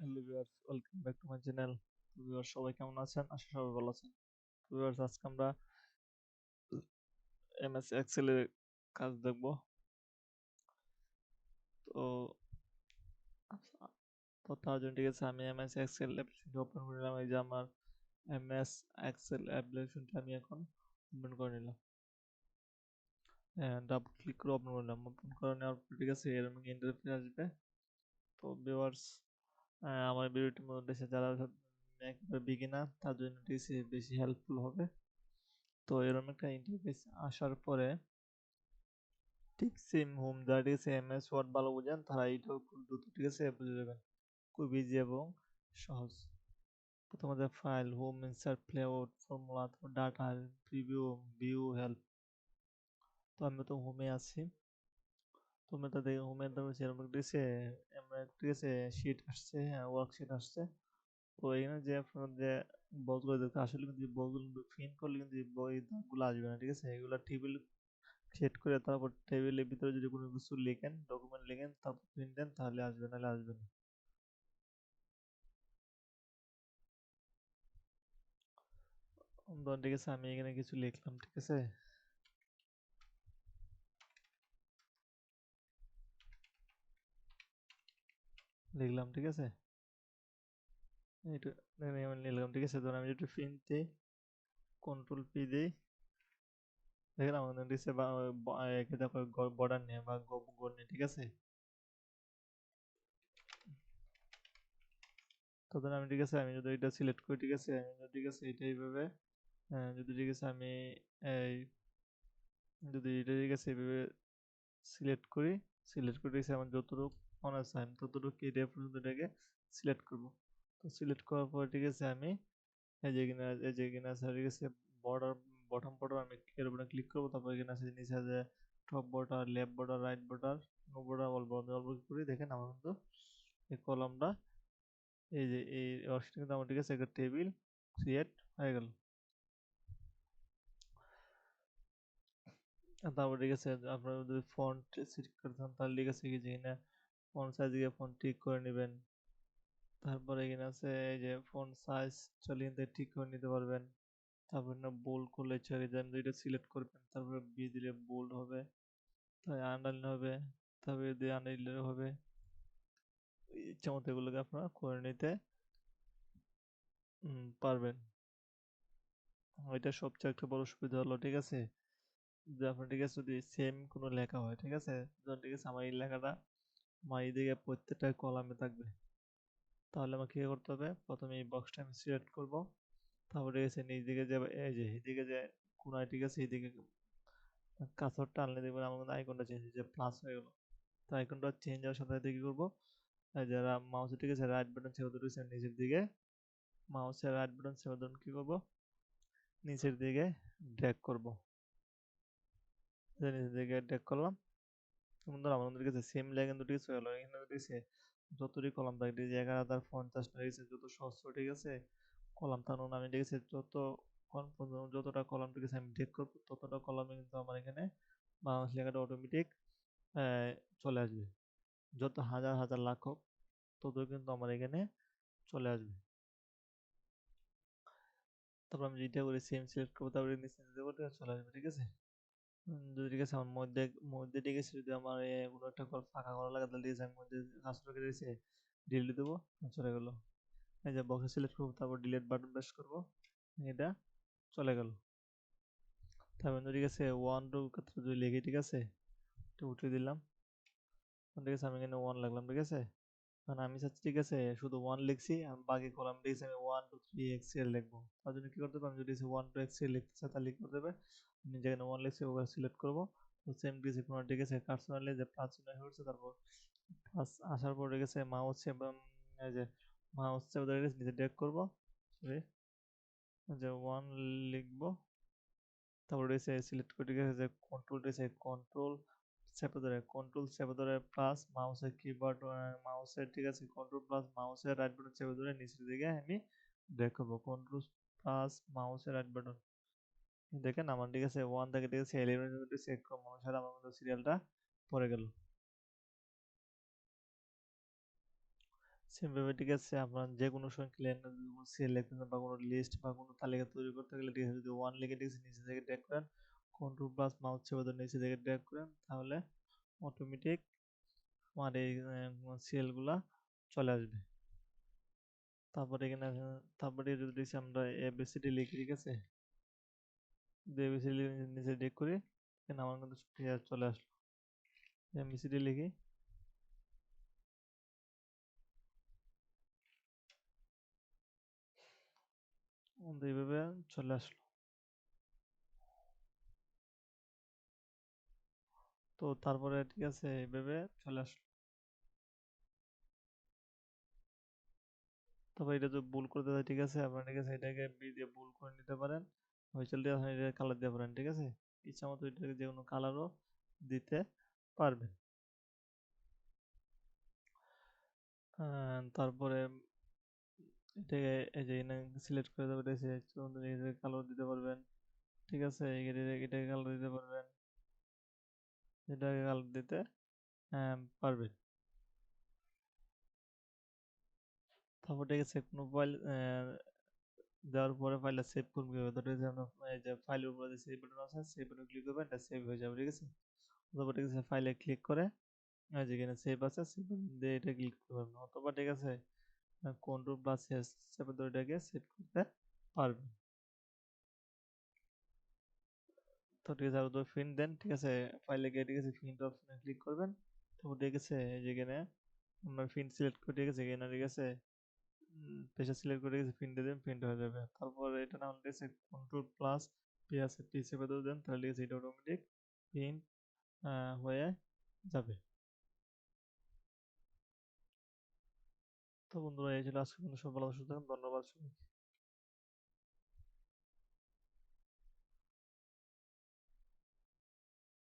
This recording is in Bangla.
Hello viewers, welcome back to my channel. Viewers সবাই কেমন আছেন? আশা সবাই ভালো আছেন। ভিউয়ার্স আজকে আমরা এমএস এক্সেল এর কাজ দেখব। তো তার জন্য ঠিক আছে, আমি এমএস এক্সেল অ্যাপ্লিকেশনটি ওপেন করে নিলাম। এই যে আমার এমএস এক্সেল অ্যাপ্লিকেশনটি আমি এখন ওপেন করে নিলাম। ডাবল ক্লিক করে ওপেন করলাম। ওপেন করে নেওয়ার পর ঠিক আছে, এরকম ইন্টারফেস আসবে। তো ভিউয়ার্স, আমার ভিডিওটির মধ্যে যারা একবার বিগিনার তার জন্য বেশি হেল্পফুল হবে। তো এরকম একটা ইন্টারফেস আসার পরে ঠিক সেম হোম, যারা ঠিক আছে এমএস ওয়ার্ড ভালো বোঝেন তারা এইটাও খুব দ্রুত ঠিক আছে বুঝে যাবেন, খুব ইজি এবং সহজ। প্রথমে file, home, insert, layout, formula, data, preview, view, help. তো আমি তো হোমে আছি। তোমরা তো দেখে হোমে সেরকম ঠিক আছে, ঠিক আছে শিট আসছে, ওয়ার্কশিট আসছে। তো এখানে যে আপনার যে বলগুলো দেখতে আসলে কিন্তু বলগুলো প্রিন্ট করলে কিন্তু এই দাগগুলো আসবে না, ঠিক আছে। এগুলো টেবিল সেট করে তারপর টেবিলের ভিতরে যদি কোনো কিছু লেখেন, ডকুমেন্ট লেখেন, তারপর প্রিন্ট দেন, তাহলে আসবে, নাহলে আসবে না। ঠিক আছে, আমি এখানে কিছু লিখলাম, ঠিক আছে, লিখলাম, ঠিক আছে, এটা আমি লিখলাম, ঠিক আছে। ধরুন আমি যদি প্রিন্ট দিই, কন্ট্রোল পি দিই, দেখেন আমাদের দিচ্ছে বর্ডার নিয়ে বা গড় নিয়ে, ঠিক আছে। তো ধরুন আমি ঠিক আছে, আমি যদি এটা সিলেক্ট করি, ঠিক আছে, আমি যদি ঠিক আছে এটা এইভাবে, যদি ঠিক আছে আমি এই যদি এটা ঠিক আছে এইভাবে সিলেক্ট করি, সিলেক্ট করে দিয়েছি আমার যতটুকু মনে আছে আমি ততটুকু কেটে পর্যন্ত এটাকে সিলেক্ট করব। তো সিলেক্ট করার পর ঠিক আছে আমি এই যে এখানে আছে ঠিক আছে বর্ডার, বটম বর্ডার, আমি এর উপরে ক্লিক করবো। তারপর এখানে আছে নিচে আছে top border, left border, right border, no border, all border, all border করি। দেখেন আমার কিন্তু এই কলামটা, এই যে এই অপশন কিন্তু আমার ঠিক আছে একটা টেবিল ক্রিয়েট হয়ে গেল। তারপর ঠিক আছে আপনারা যদি ফন্ট সিলেক্ট করতে চান তাহলে ঠিক আছে কি যে এখানে ফন্ট সাইজ দিয়ে ফন্ট ঠিক করে নেবেন। তারপরে এখানে আছে এই যে ফন্ট সাইজ চালিয়ে দিয়ে ঠিক করে নিতে পারবেন। তারপর না বোল্ড করলে ছেড়ে দেন, দুইটা সিলেক্ট করবেন, তারপরে বি দিলে বোল্ড হবে, তাই আন্ডারলাইন হবে, তারপরে দিয়ে আন্ডারলাইন হবে। ইচ্ছা মতো এগুলোকে আপনারা করে নিতে পারবেন। ওইটা সবচেয়ে একটা বড় সুবিধা হলো, ঠিক আছে, যে আপনার ঠিক আছে যদি সেম কোনো লেখা হয়, ঠিক আছে, ধরুন ঠিক আছে আমার এই লেখাটা আমার এইদিকে প্রত্যেকটা কলামে থাকবে, তাহলে আমাকে কি করতে হবে, প্রথমে এই বক্সটা আমি সিলেক্ট করব। তারপরে এসে নিচ দিকে যে এই যে এদিকে যে কোনায়, ঠিক আছে, এইদিকে কাঁচর টানলে দেখবেন আমার মধ্যে আইকনটা চেঞ্জ হয়েছে, প্লাস হয়ে গেল। তো আইকনটা চেঞ্জ হওয়ার সাথে সাথে কি করবো, যারা মাউসে ঠিক আছে রাইট বাটন চেপে ধরেছেন নিচের দিকে, মাউসের রাইট বাটন চেপে ধরুন কি করবো, নিচের দিকে ড্র্যাগ করব। নিচের দিকে ড্র্যাগ করলাম। যেমন ধর আমাদের কাছে সেম লেখা কিন্তু ঠিক আছে হলো, এখানে ঠিক আছে যতটি কলাম থাকে, যে 1150 ঠিক আছে, যত সহস্র ঠিক আছে কলাম টানুন, আমি ঠিক আছে যতটা কলাম ঠিক আছে আমি ড্র্যাগ করবো, ততটা কলামে কিন্তু আমার এখানে মাউস লেখাটা অটোমেটিক চলে আসবে। যত হাজার হাজার লাখ হোক তত কিন্তু আমার এখানে চলে আসবে। তারপর আমি যেটা করে সেম সিলেক্ট করবো, তারপরে নিচে দেবো, ঠিক আছে, চলে আসবে, ঠিক আছে। যদি ঠিক আছে আমার মধ্যে মধ্যে ঠিক আছে যদি আমার কোনো একটা ঘর ফাঁকা করা লাগে তাহলে ঠিক আছে আমি মধ্যে কাজটা করে দিয়েছি, ডিলিট দেবো, চলে গেল। এই যে বক্সে সিলেক্ট করবো, তারপর ডিলিট বাটন প্রেস করবো, এটা চলে গেল। তারপর ঠিক আছে ওয়ান টু যদি লিখি, ঠিক আছে, এটা উঠিয়ে দিলাম, ঠিক আছে, আমি এখানে ওয়ান লাগলাম, ঠিক আছে। কারণ আমি চাচ্ছি ঠিক আছে শুধু ওয়ান লিখছি, আমি বাকি কলাম দিয়েছি আমি 1 2 3 এক্সেল লিখবো। তার জন্য কি করতে হবে, আমি যদি 1 2 এক্সেল লিখতে চাই তাহলে কি করতে হবে, আমি যেখানে ওয়ান লিখছি ওখানে সিলেক্ট করবো। তো সেম ডিসি কোনো ঠিক আছে কার্সনালি যে প্লাস চিহ্ন হচ্ছে, তারপর প্লাস আসার পর ঠিক আছে মাউস এবং এই যে মাউস চেপে ধরে নিচে ড্র্যাগ করবো, সরি, যে ওয়ান লিখবো। তারপর রয়েছে সিলেক্ট করে ঠিক আছে যে কন্ট্রোল রয়েছে, কন্ট্রোল চেপে ধরে প্লাস মাউসের কিবোর্ড, মাউসের ঠিক আছে কন্ট্রোল প্লাস মাউসের রাইট বাটন চেপে ধরে নিচের দিকে আমি ড্র্যাগ করবো, কন্ট্রোল প্লাস মাউসের রাইট বাটন। দেখেন আমার ঠিক আছে ওয়ান থেকে ঠিক আছে 11 পর্যন্ত চেক করবো, অনুসারে আমার মধ্যে সিরিয়ালটা পড়ে গেল। সেম ভাবে ঠিক আছে, আপনার যে কোনো সময় ক্লিয়ার সেল লিখতেছেন বা কোনো লিস্ট বা কোনো তালিকা তৈরি করতে গেলে ঠিক আছে, যদি ওয়ান লিখে ঠিক আছে নিচে থেকে ড্র্যাগ করেন, কন্ট্রোল প্লাস মাউস চেপে ধরে নিচে থেকে ড্র্যাগ করেন, তাহলে অটোমেটিক আমার এই সেলগুলা চলে আসবে। তারপরে এখানে তারপরে যদি দেখছি আমরা এবিসিডি লিখি ঠিক আছে, যদি এবিসিডি নিচে ড্র্যাগ করি, এখানে আমার কিন্তু চলে আসলো। এবিসিডি লিখি, এইভাবে চলে আসলো। তো তারপরে ঠিক আছে এইভাবে চলে আসলো। তবে এটা যদি ভুল করতে হয় ঠিক আছে, আপনার ঠিক আছে এটাকে বি দিয়ে ভুল করে নিতে পারেন, হয়েছিল দিয়ে আপনি এটা কালার দিতে পারেন ঠিক আছে, ইচ্ছা মতো এটাকে যে কোনো কালারও দিতে পারবেন। তারপরে এটাকে এই যে সিলেক্ট করে দেবেন, এটাকে কালার দিতে পারবেন ঠিক আছে, এটাকে কালার দিতে পারবেন, এটাকে কালার দিতে পারবেন। তারপর ঠিক আছে কোনো ফাইল দেওয়ার পরে ফাইলটা সেভ করবেন কিভাবে, তো ঠিক আছে আপনার এই যে ফাইলের উপরে যে সেভ বাটন আছে, সেভ বাটন ক্লিক করবেন, এটা সেভ হয়ে যাবে ঠিক আছে। তারপর ঠিক আছে ফাইলে ক্লিক করে যেখানে সেভ আছে সেভ দিয়ে এটা ক্লিক করবেন, অথবা ঠিক আছে কন্ট্রোল প্লাস এস চেপে ধরে এটাকে সেভ করতে পারবেন। তো ঠিক আছে, আর তো প্রিন্ট দেন ঠিক আছে, ফাইলে গিয়ে ঠিক আছে প্রিন্ট অপশনে ক্লিক করবেন, তারপর ঠিক আছে যেখানে আমরা প্রিন্ট সিলেক্ট করে ঠিক আছে, এখানে ঠিক আছে পেজটা সিলেক্ট করে ঠিক আছে প্রিন্ট দিয়ে দেন, প্রিন্ট হয়ে যাবে। তারপর এটা না হলে ঠিক আছে কন্ট্রোল প্লাস টি চেপে ধরে দেন, তাহলে ঠিক আছে এটা অটোমেটিক প্রিন্ট হয়ে যাবে। তো বন্ধুরা এই ছিল আজকে, কিন্তু সব ভালো সুস্থ থাকুন, ধন্যবাদ সবাইকে।